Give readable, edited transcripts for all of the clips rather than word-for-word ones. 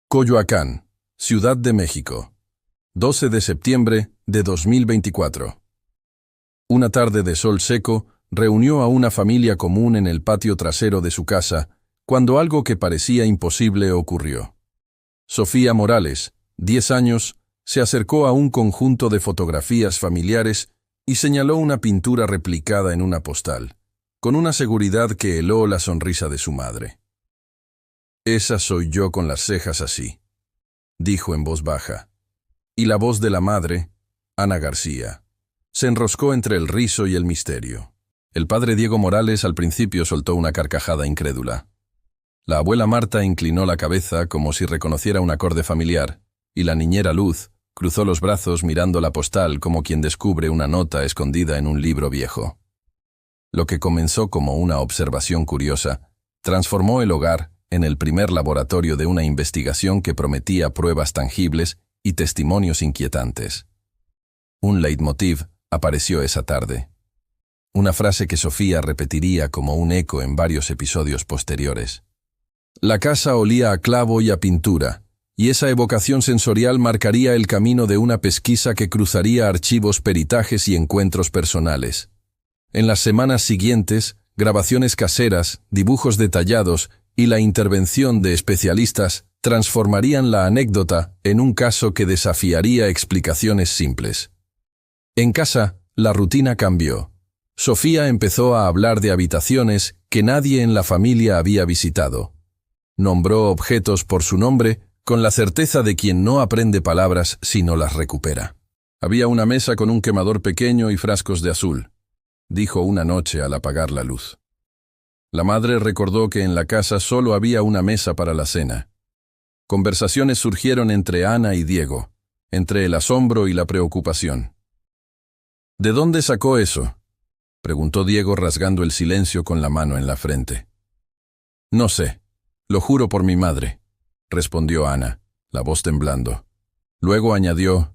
Coyoacán, Ciudad de México, 12 de septiembre de 2024. Una tarde de sol seco reunió a una familia común en el patio trasero de su casa, cuando algo que parecía imposible ocurrió. Sofía Morales, 10 años, se acercó a un conjunto de fotografías familiares y señaló una pintura replicada en una postal, con una seguridad que heló la sonrisa de su madre. «Esa soy yo con las cejas así», dijo en voz baja. Y la voz de la madre, Ana García, se enroscó entre el riso y el misterio. El padre Diego Morales al principio soltó una carcajada incrédula. La abuela Marta inclinó la cabeza como si reconociera un acorde familiar, y la niñera Luz cruzó los brazos mirando la postal como quien descubre una nota escondida en un libro viejo. Lo que comenzó como una observación curiosa, transformó el hogar en el primer laboratorio de una investigación que prometía pruebas tangibles y testimonios inquietantes. Un leitmotiv apareció esa tarde. Una frase que Sofía repetiría como un eco en varios episodios posteriores. La casa olía a clavo y a pintura, y esa evocación sensorial marcaría el camino de una pesquisa que cruzaría archivos, peritajes y encuentros personales. En las semanas siguientes, grabaciones caseras, dibujos detallados y la intervención de especialistas transformarían la anécdota en un caso que desafiaría explicaciones simples. En casa, la rutina cambió. Sofía empezó a hablar de habitaciones que nadie en la familia había visitado. Nombró objetos por su nombre con la certeza de quien no aprende palabras si no las recupera. Había una mesa con un quemador pequeño y frascos de azul, dijo una noche al apagar la luz. La madre recordó que en la casa solo había una mesa para la cena. Conversaciones surgieron entre Ana y Diego, entre el asombro y la preocupación. «¿De dónde sacó eso?», preguntó Diego rasgando el silencio con la mano en la frente. «No sé, lo juro por mi madre», respondió Ana, la voz temblando. Luego añadió: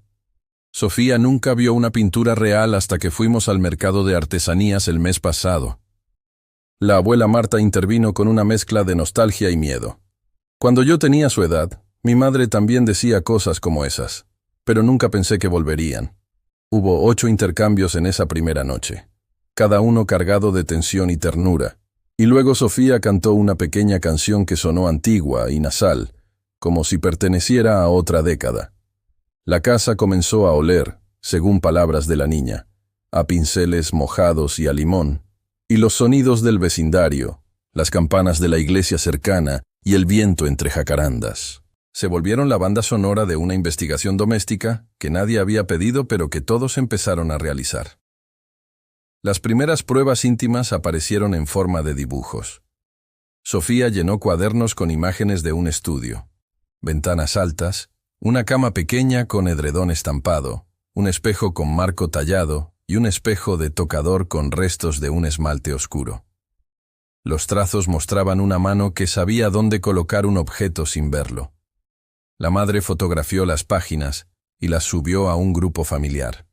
«Sofía nunca vio una pintura real hasta que fuimos al mercado de artesanías el mes pasado». La abuela Marta intervino con una mezcla de nostalgia y miedo. «Cuando yo tenía su edad, mi madre también decía cosas como esas, pero nunca pensé que volverían. Hubo 8 intercambios en esa primera noche, cada uno cargado de tensión y ternura, y luego Sofía cantó una pequeña canción que sonó antigua y nasal, como si perteneciera a otra década. La casa comenzó a oler, según palabras de la niña, a pinceles mojados y a limón, y los sonidos del vecindario, las campanas de la iglesia cercana y el viento entre jacarandas se volvieron la banda sonora de una investigación doméstica que nadie había pedido pero que todos empezaron a realizar. Las primeras pruebas íntimas aparecieron en forma de dibujos. Sofía llenó cuadernos con imágenes de un estudio, ventanas altas, una cama pequeña con edredón estampado, un espejo con marco tallado y un espejo de tocador con restos de un esmalte oscuro. Los trazos mostraban una mano que sabía dónde colocar un objeto sin verlo. La madre fotografió las páginas y las subió a un grupo familiar.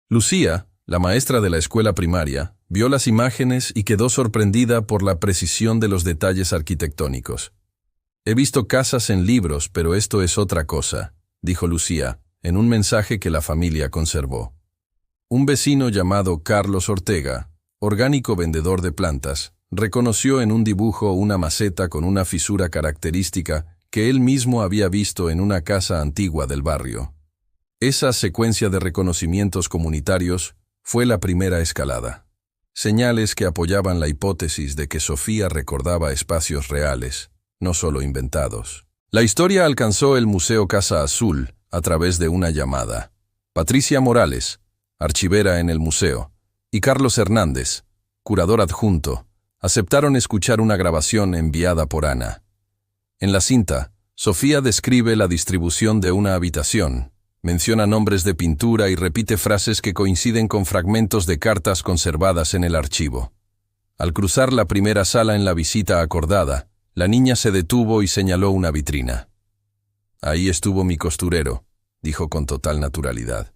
Lucía, la maestra de la escuela primaria, vio las imágenes y quedó sorprendida por la precisión de los detalles arquitectónicos. «He visto casas en libros, pero esto es otra cosa», dijo Lucía, en un mensaje que la familia conservó. Un vecino llamado Carlos Ortega, orgánico vendedor de plantas, reconoció en un dibujo una maceta con una fisura característica que él mismo había visto en una casa antigua del barrio. Esa secuencia de reconocimientos comunitarios fue la primera escalada. Señales que apoyaban la hipótesis de que Sofía recordaba espacios reales, no solo inventados. La historia alcanzó el Museo Casa Azul a través de una llamada. Patricia Morales, archivera en el museo, y Carlos Hernández, curador adjunto, aceptaron escuchar una grabación enviada por Ana. En la cinta, Sofía describe la distribución de una habitación, menciona nombres de pintura y repite frases que coinciden con fragmentos de cartas conservadas en el archivo. Al cruzar la primera sala en la visita acordada, la niña se detuvo y señaló una vitrina. «Ahí estuvo mi costurero», dijo con total naturalidad.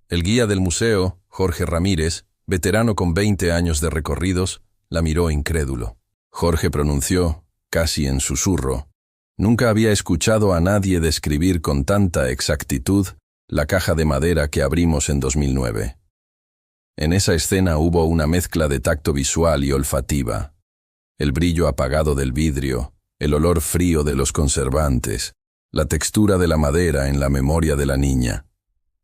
El guía del museo, Jorge Ramírez, veterano con 20 años de recorridos, la miró incrédulo. Jorge pronunció, casi en susurro: Nunca había escuchado a nadie describir con tanta exactitud la caja de madera que abrimos en 2009. En esa escena hubo una mezcla de tacto visual y olfativa. El brillo apagado del vidrio, el olor frío de los conservantes, la textura de la madera en la memoria de la niña.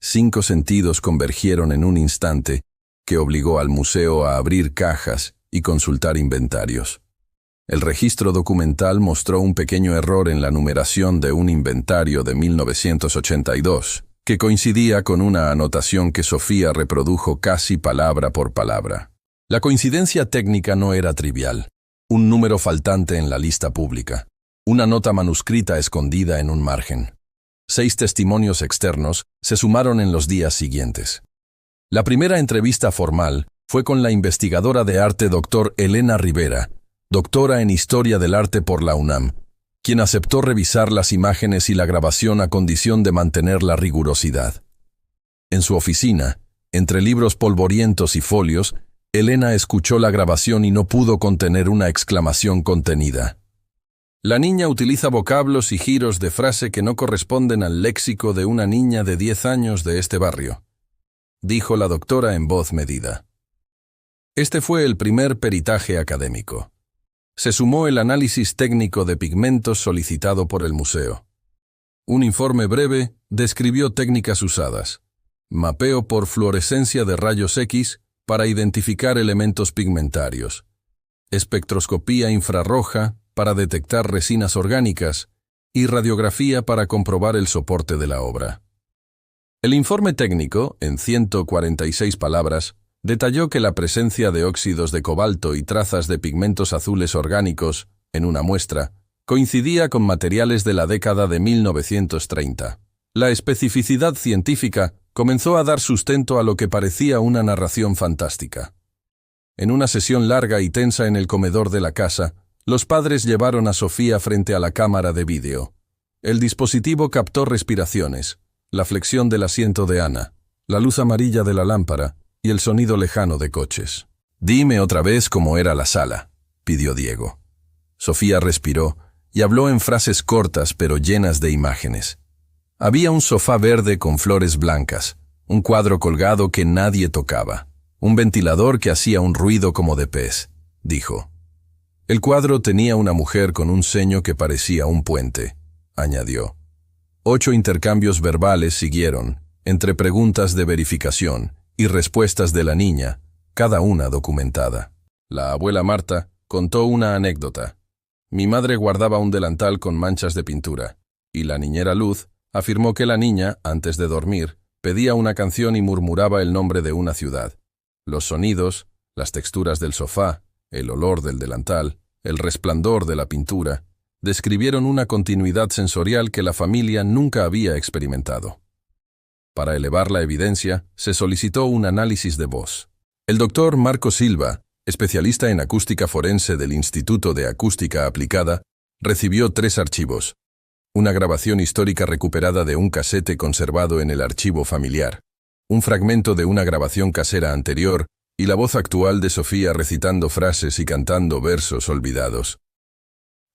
5 sentidos convergieron en un instante que obligó al museo a abrir cajas y consultar inventarios. El registro documental mostró un pequeño error en la numeración de un inventario de 1982, que coincidía con una anotación que Sofía reprodujo casi palabra por palabra. La coincidencia técnica no era trivial. Un número faltante en la lista pública. Una nota manuscrita escondida en un margen. 6 testimonios externos se sumaron en los días siguientes. La primera entrevista formal fue con la investigadora de arte Dr. Elena Rivera, doctora en Historia del Arte por la UNAM, quien aceptó revisar las imágenes y la grabación a condición de mantener la rigurosidad. En su oficina, entre libros polvorientos y folios, Elena escuchó la grabación y no pudo contener una exclamación contenida. La niña utiliza vocablos y giros de frase que no corresponden al léxico de una niña de 10 años de este barrio, dijo la doctora en voz medida. Este fue el primer peritaje académico. Se sumó el análisis técnico de pigmentos solicitado por el museo. Un informe breve describió técnicas usadas. Mapeo por fluorescencia de rayos X para identificar elementos pigmentarios. Espectroscopía infrarroja para detectar resinas orgánicas y radiografía para comprobar el soporte de la obra. El informe técnico, en 146 palabras, detalló que la presencia de óxidos de cobalto y trazas de pigmentos azules orgánicos, en una muestra, coincidía con materiales de la década de 1930. La especificidad científica comenzó a dar sustento a lo que parecía una narración fantástica. En una sesión larga y tensa en el comedor de la casa, los padres llevaron a Sofía frente a la cámara de vídeo. El dispositivo captó respiraciones, la flexión del asiento de Ana, la luz amarilla de la lámpara, y el sonido lejano de coches. «Dime otra vez cómo era la sala», pidió Diego. Sofía respiró y habló en frases cortas pero llenas de imágenes. Había un sofá verde con flores blancas, un cuadro colgado que nadie tocaba, un ventilador que hacía un ruido como de pez, dijo. El cuadro tenía una mujer con un ceño que parecía un puente, añadió. 8 intercambios verbales siguieron, entre preguntas de verificación y respuestas de la niña, cada una documentada. La abuela Marta contó una anécdota. Mi madre guardaba un delantal con manchas de pintura, y la niñera Luz afirmó que la niña, antes de dormir, pedía una canción y murmuraba el nombre de una ciudad. Los sonidos, las texturas del sofá, el olor del delantal, el resplandor de la pintura, describieron una continuidad sensorial que la familia nunca había experimentado. Para elevar la evidencia, se solicitó un análisis de voz. El doctor Marco Silva, especialista en acústica forense del Instituto de Acústica Aplicada, recibió 3 archivos. Una grabación histórica recuperada de un casete conservado en el archivo familiar, un fragmento de una grabación casera anterior y la voz actual de Sofía recitando frases y cantando versos olvidados.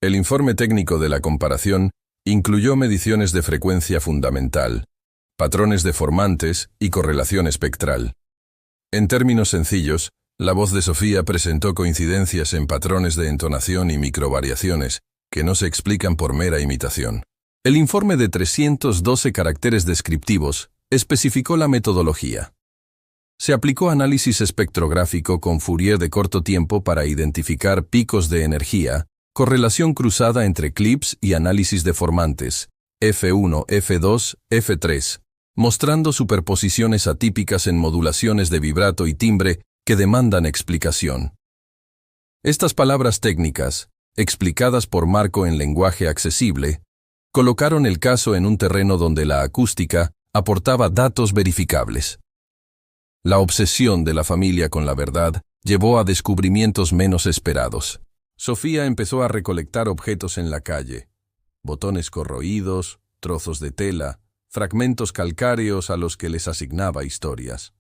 El informe técnico de la comparación incluyó mediciones de frecuencia fundamental, patrones deformantes y correlación espectral. En términos sencillos, la voz de Sofía presentó coincidencias en patrones de entonación y microvariaciones que no se explican por mera imitación. El informe de 312 caracteres descriptivos especificó la metodología. Se aplicó análisis espectrográfico con Fourier de corto tiempo para identificar picos de energía, correlación cruzada entre clips y análisis deformantes, F1, F2, F3, mostrando superposiciones atípicas en modulaciones de vibrato y timbre que demandan explicación. Estas palabras técnicas, explicadas por Marco en lenguaje accesible, colocaron el caso en un terreno donde la acústica aportaba datos verificables. La obsesión de la familia con la verdad llevó a descubrimientos menos esperados. Sofía empezó a recolectar objetos en la calle, botones corroídos, trozos de tela, fragmentos calcáreos a los que les asignaba historias.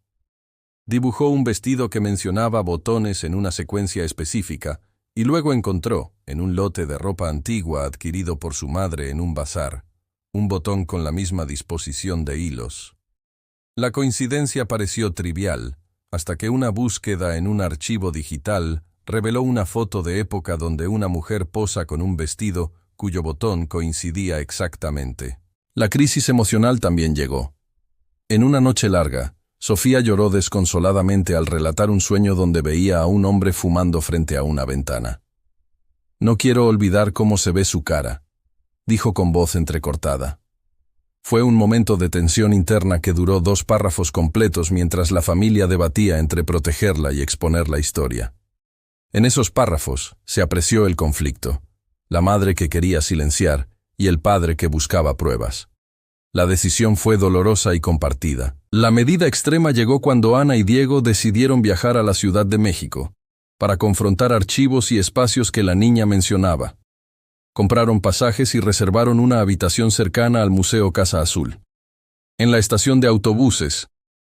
Dibujó un vestido que mencionaba botones en una secuencia específica y luego encontró, en un lote de ropa antigua adquirido por su madre en un bazar, un botón con la misma disposición de hilos. La coincidencia pareció trivial, hasta que una búsqueda en un archivo digital reveló una foto de época donde una mujer posa con un vestido cuyo botón coincidía exactamente. La crisis emocional también llegó. En una noche larga, Sofía lloró desconsoladamente al relatar un sueño donde veía a un hombre fumando frente a una ventana. «No quiero olvidar cómo se ve su cara», dijo con voz entrecortada. Fue un momento de tensión interna que duró 2 párrafos completos mientras la familia debatía entre protegerla y exponer la historia. En esos párrafos se apreció el conflicto, la madre que quería silenciar y el padre que buscaba pruebas. La decisión fue dolorosa y compartida. La medida extrema llegó cuando Ana y Diego decidieron viajar a la Ciudad de México para confrontar archivos y espacios que la niña mencionaba. Compraron pasajes y reservaron una habitación cercana al Museo Casa Azul. En la estación de autobuses,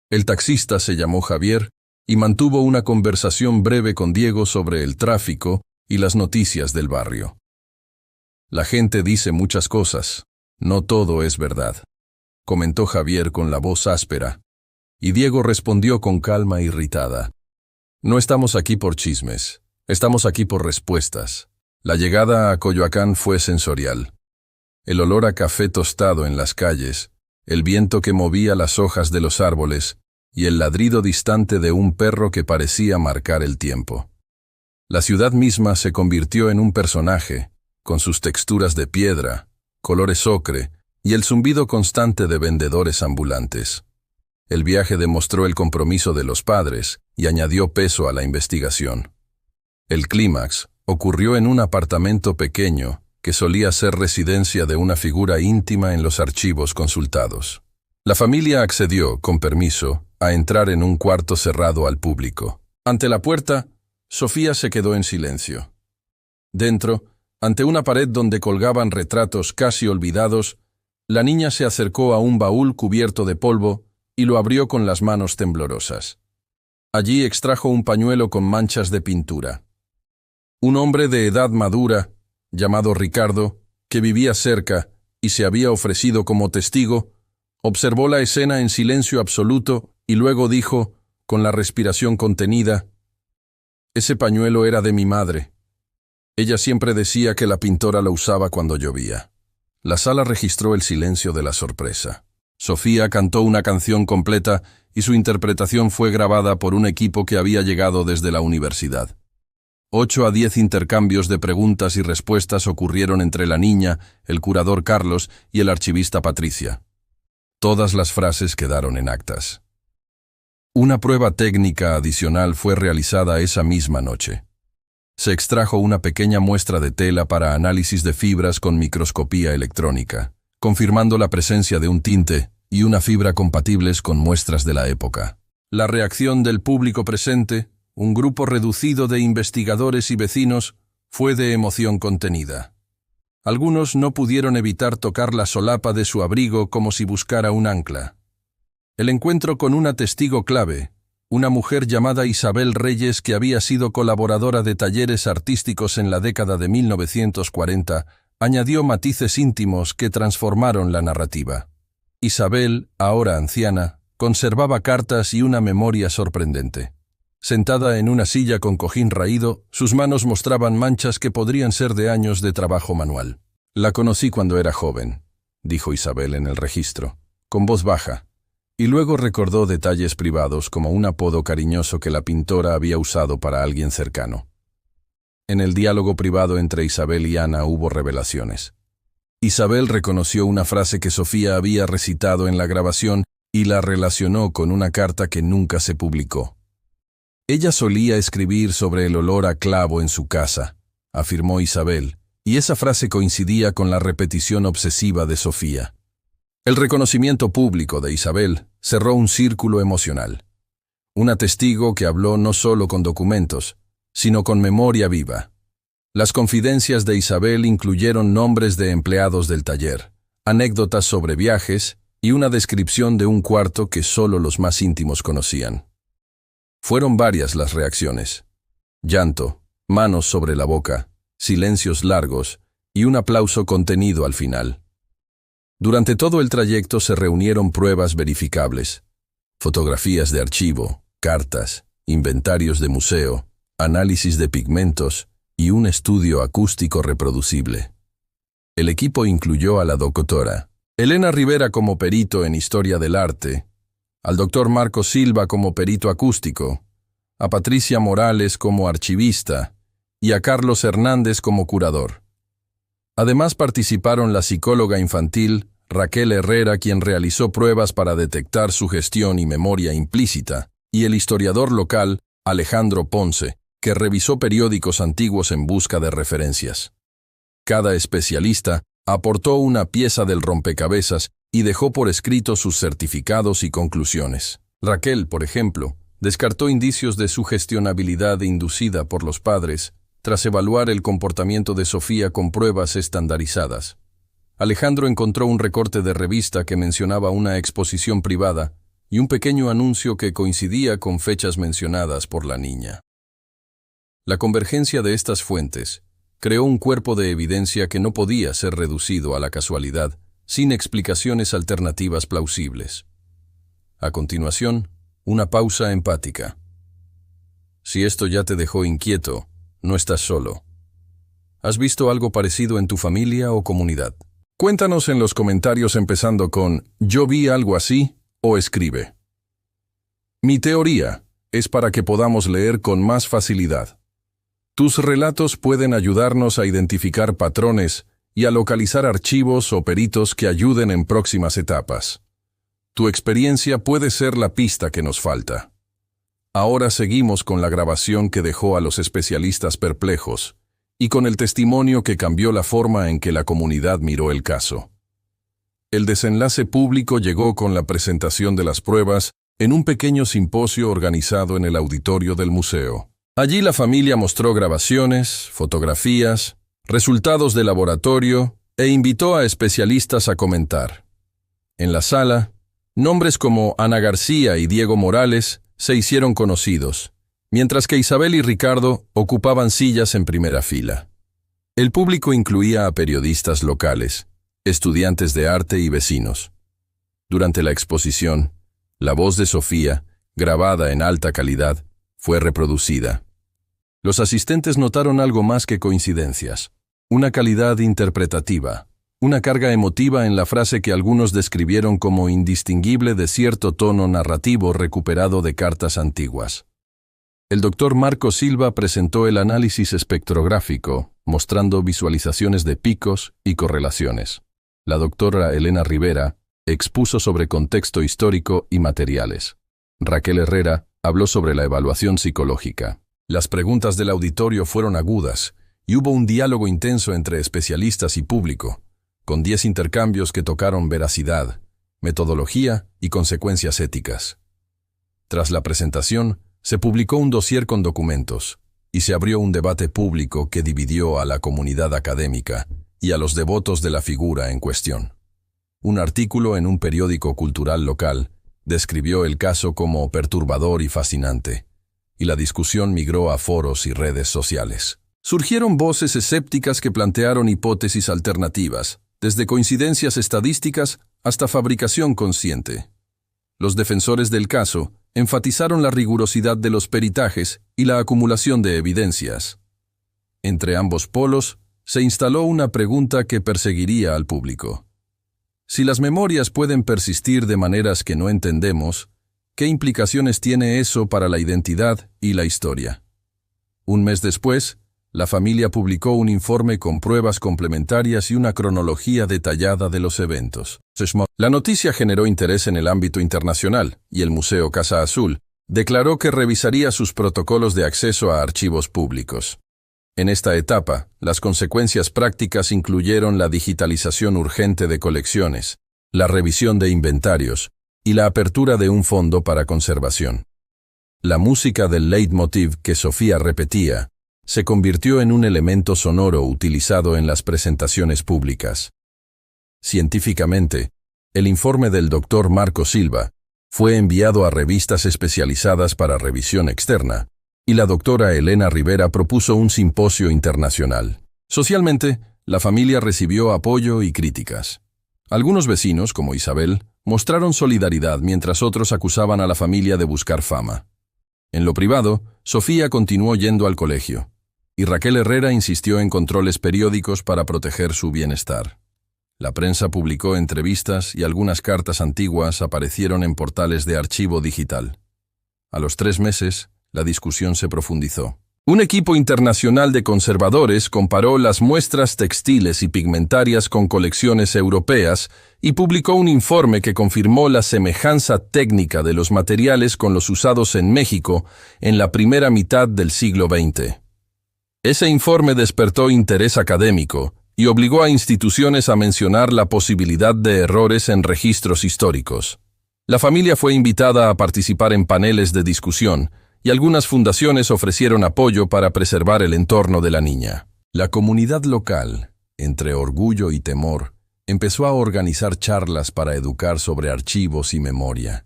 el taxista se llamó Javier y mantuvo una conversación breve con Diego sobre el tráfico y las noticias del barrio. «La gente dice muchas cosas, no todo es verdad», comentó Javier con la voz áspera, y Diego respondió con calma irritada. «No estamos aquí por chismes, estamos aquí por respuestas». La llegada a Coyoacán fue sensorial. El olor a café tostado en las calles, el viento que movía las hojas de los árboles y el ladrido distante de un perro que parecía marcar el tiempo. La ciudad misma se convirtió en un personaje, con sus texturas de piedra, colores ocre y el zumbido constante de vendedores ambulantes. El viaje demostró el compromiso de los padres y añadió peso a la investigación. El clímax ocurrió en un apartamento pequeño que solía ser residencia de una figura íntima en los archivos consultados. La familia accedió, con permiso, a entrar en un cuarto cerrado al público. Ante la puerta, Sofía se quedó en silencio. Dentro, ante una pared donde colgaban retratos casi olvidados, la niña se acercó a un baúl cubierto de polvo y lo abrió con las manos temblorosas. Allí extrajo un pañuelo con manchas de pintura. Un hombre de edad madura, llamado Ricardo, que vivía cerca y se había ofrecido como testigo, observó la escena en silencio absoluto y luego dijo, con la respiración contenida: «Ese pañuelo era de mi madre. Ella siempre decía que la pintora lo usaba cuando llovía». La sala registró el silencio de la sorpresa. Sofía cantó una canción completa y su interpretación fue grabada por un equipo que había llegado desde la universidad. 8 a 10 intercambios de preguntas y respuestas ocurrieron entre la niña, el curador Carlos y el archivista Patricia. Todas las frases quedaron en actas. Una prueba técnica adicional fue realizada esa misma noche. Se extrajo una pequeña muestra de tela para análisis de fibras con microscopía electrónica, confirmando la presencia de un tinte y una fibra compatibles con muestras de la época. La reacción del público presente, un grupo reducido de investigadores y vecinos, fue de emoción contenida. Algunos no pudieron evitar tocar la solapa de su abrigo como si buscara un ancla. El encuentro con una testigo clave, una mujer llamada Isabel Reyes que había sido colaboradora de talleres artísticos en la década de 1940, añadió matices íntimos que transformaron la narrativa. Isabel, ahora anciana, conservaba cartas y una memoria sorprendente. Sentada en una silla con cojín raído, sus manos mostraban manchas que podrían ser de años de trabajo manual. «La conocí cuando era joven», dijo Isabel en el registro, con voz baja, y luego recordó detalles privados como un apodo cariñoso que la pintora había usado para alguien cercano. En el diálogo privado entre Isabel y Ana hubo revelaciones. Isabel reconoció una frase que Sofía había recitado en la grabación y la relacionó con una carta que nunca se publicó. «Ella solía escribir sobre el olor a clavo en su casa», afirmó Isabel, y esa frase coincidía con la repetición obsesiva de Sofía. El reconocimiento público de Isabel cerró un círculo emocional. Una testigo que habló no solo con documentos, sino con memoria viva. Las confidencias de Isabel incluyeron nombres de empleados del taller, anécdotas sobre viajes y una descripción de un cuarto que solo los más íntimos conocían. Fueron varias las reacciones: llanto, manos sobre la boca, silencios largos y un aplauso contenido al final. Durante todo el trayecto se reunieron pruebas verificables, fotografías de archivo, cartas, inventarios de museo, análisis de pigmentos y un estudio acústico reproducible. El equipo incluyó a la doctora Elena Rivera como perito en Historia del Arte, al doctor Marco Silva como perito acústico, a Patricia Morales como archivista y a Carlos Hernández como curador. Además participaron la psicóloga infantil Raquel Herrera, quien realizó pruebas para detectar sugestión y memoria implícita, y el historiador local Alejandro Ponce, que revisó periódicos antiguos en busca de referencias. Cada especialista aportó una pieza del rompecabezas y dejó por escrito sus certificados y conclusiones. Raquel, por ejemplo, descartó indicios de sugestionabilidad inducida por los padres tras evaluar el comportamiento de Sofía con pruebas estandarizadas. Alejandro encontró un recorte de revista que mencionaba una exposición privada y un pequeño anuncio que coincidía con fechas mencionadas por la niña. La convergencia de estas fuentes creó un cuerpo de evidencia que no podía ser reducido a la casualidad, sin explicaciones alternativas plausibles. A continuación, una pausa empática. Si esto ya te dejó inquieto, no estás solo. ¿Has visto algo parecido en tu familia o comunidad? Cuéntanos en los comentarios empezando con «Yo vi algo así» o escribe. Mi teoría es para que podamos leer con más facilidad. Tus relatos pueden ayudarnos a identificar patrones y a localizar archivos o peritos que ayuden en próximas etapas. Tu experiencia puede ser la pista que nos falta. Ahora seguimos con la grabación que dejó a los especialistas perplejos y con el testimonio que cambió la forma en que la comunidad miró el caso. El desenlace público llegó con la presentación de las pruebas en un pequeño simposio organizado en el auditorio del museo. Allí la familia mostró grabaciones, fotografías, resultados de laboratorio e invitó a especialistas a comentar. En la sala, nombres como Ana García y Diego Morales se hicieron conocidos, mientras que Isabel y Ricardo ocupaban sillas en primera fila. El público incluía a periodistas locales, estudiantes de arte y vecinos. Durante la exposición, la voz de Sofía, grabada en alta calidad, fue reproducida. Los asistentes notaron algo más que coincidencias, una calidad interpretativa, una carga emotiva en la frase que algunos describieron como indistinguible de cierto tono narrativo recuperado de cartas antiguas. El doctor Marco Silva presentó el análisis espectrográfico, mostrando visualizaciones de picos y correlaciones. La doctora Elena Rivera expuso sobre contexto histórico y materiales. Raquel Herrera habló sobre la evaluación psicológica. Las preguntas del auditorio fueron agudas y hubo un diálogo intenso entre especialistas y público, con 10 intercambios que tocaron veracidad, metodología y consecuencias éticas. Tras la presentación, se publicó un dossier con documentos y se abrió un debate público que dividió a la comunidad académica y a los devotos de la figura en cuestión. Un artículo en un periódico cultural local describió el caso como perturbador y fascinante, y la discusión migró a foros y redes sociales. Surgieron voces escépticas que plantearon hipótesis alternativas, desde coincidencias estadísticas hasta fabricación consciente. Los defensores del caso enfatizaron la rigurosidad de los peritajes y la acumulación de evidencias. Entre ambos polos, se instaló una pregunta que perseguiría al público. Si las memorias pueden persistir de maneras que no entendemos, ¿qué implicaciones tiene eso para la identidad y la historia? Un mes después, la familia publicó un informe con pruebas complementarias y una cronología detallada de los eventos. La noticia generó interés en el ámbito internacional y el Museo Casa Azul declaró que revisaría sus protocolos de acceso a archivos públicos. En esta etapa, las consecuencias prácticas incluyeron la digitalización urgente de colecciones, la revisión de inventarios y la apertura de un fondo para conservación. La música del leitmotiv que Sofía repetía se convirtió en un elemento sonoro utilizado en las presentaciones públicas. Científicamente, el informe del Dr. Marco Silva fue enviado a revistas especializadas para revisión externa, y la doctora Elena Rivera propuso un simposio internacional. Socialmente, la familia recibió apoyo y críticas. Algunos vecinos, como Isabel, mostraron solidaridad mientras otros acusaban a la familia de buscar fama. En lo privado, Sofía continuó yendo al colegio, y Raquel Herrera insistió en controles periódicos para proteger su bienestar. La prensa publicó entrevistas y algunas cartas antiguas aparecieron en portales de archivo digital. A los 3 meses, la discusión se profundizó. Un equipo internacional de conservadores comparó las muestras textiles y pigmentarias con colecciones europeas y publicó un informe que confirmó la semejanza técnica de los materiales con los usados en México en la primera mitad del siglo XX. Ese informe despertó interés académico y obligó a instituciones a mencionar la posibilidad de errores en registros históricos. La familia fue invitada a participar en paneles de discusión, y algunas fundaciones ofrecieron apoyo para preservar el entorno de la niña. La comunidad local, entre orgullo y temor, empezó a organizar charlas para educar sobre archivos y memoria.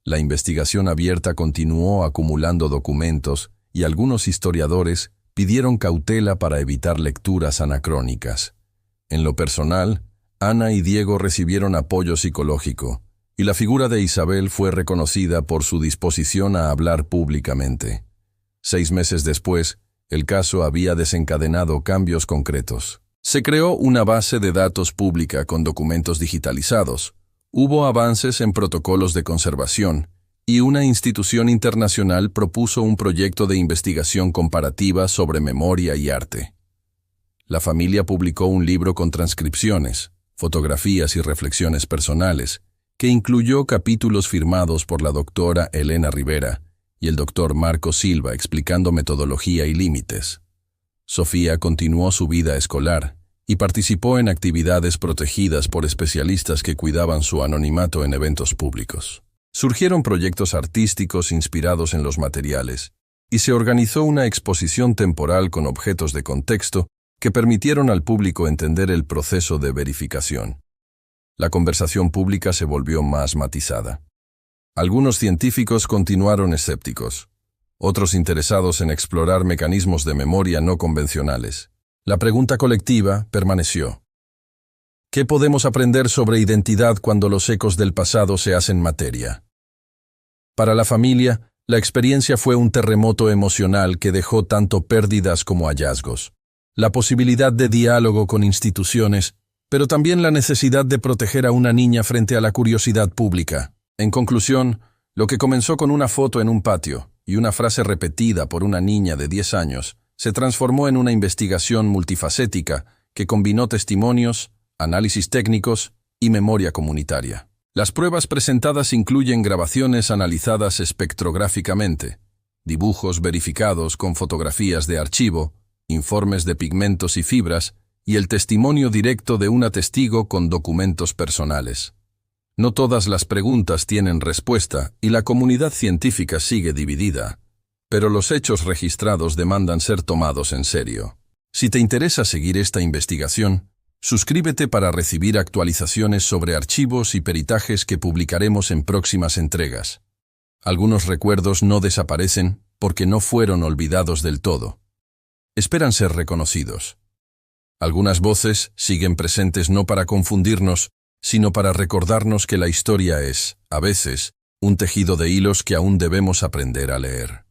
La investigación abierta continuó acumulando documentos y algunos historiadores pidieron cautela para evitar lecturas anacrónicas. En lo personal, Ana y Diego recibieron apoyo psicológico, y la figura de Isabel fue reconocida por su disposición a hablar públicamente. 6 meses después, el caso había desencadenado cambios concretos. Se creó una base de datos pública con documentos digitalizados, hubo avances en protocolos de conservación, y una institución internacional propuso un proyecto de investigación comparativa sobre memoria y arte. La familia publicó un libro con transcripciones, fotografías y reflexiones personales, que incluyó capítulos firmados por la doctora Elena Rivera y el doctor Marco Silva explicando metodología y límites. Sofía continuó su vida escolar y participó en actividades protegidas por especialistas que cuidaban su anonimato en eventos públicos. Surgieron proyectos artísticos inspirados en los materiales y se organizó una exposición temporal con objetos de contexto que permitieron al público entender el proceso de verificación. La conversación pública se volvió más matizada. Algunos científicos continuaron escépticos, otros interesados en explorar mecanismos de memoria no convencionales. La pregunta colectiva permaneció. ¿Qué podemos aprender sobre identidad cuando los ecos del pasado se hacen materia? Para la familia, la experiencia fue un terremoto emocional que dejó tanto pérdidas como hallazgos. La posibilidad de diálogo con instituciones, pero también la necesidad de proteger a una niña frente a la curiosidad pública. En conclusión, lo que comenzó con una foto en un patio y una frase repetida por una niña de 10 años, se transformó en una investigación multifacética que combinó testimonios, análisis técnicos y memoria comunitaria. Las pruebas presentadas incluyen grabaciones analizadas espectrográficamente, dibujos verificados con fotografías de archivo, informes de pigmentos y fibras, y el testimonio directo de una testigo con documentos personales. No todas las preguntas tienen respuesta y la comunidad científica sigue dividida, pero los hechos registrados demandan ser tomados en serio. Si te interesa seguir esta investigación, suscríbete para recibir actualizaciones sobre archivos y peritajes que publicaremos en próximas entregas. Algunos recuerdos no desaparecen porque no fueron olvidados del todo. Esperan ser reconocidos. Algunas voces siguen presentes no para confundirnos, sino para recordarnos que la historia es, a veces, un tejido de hilos que aún debemos aprender a leer.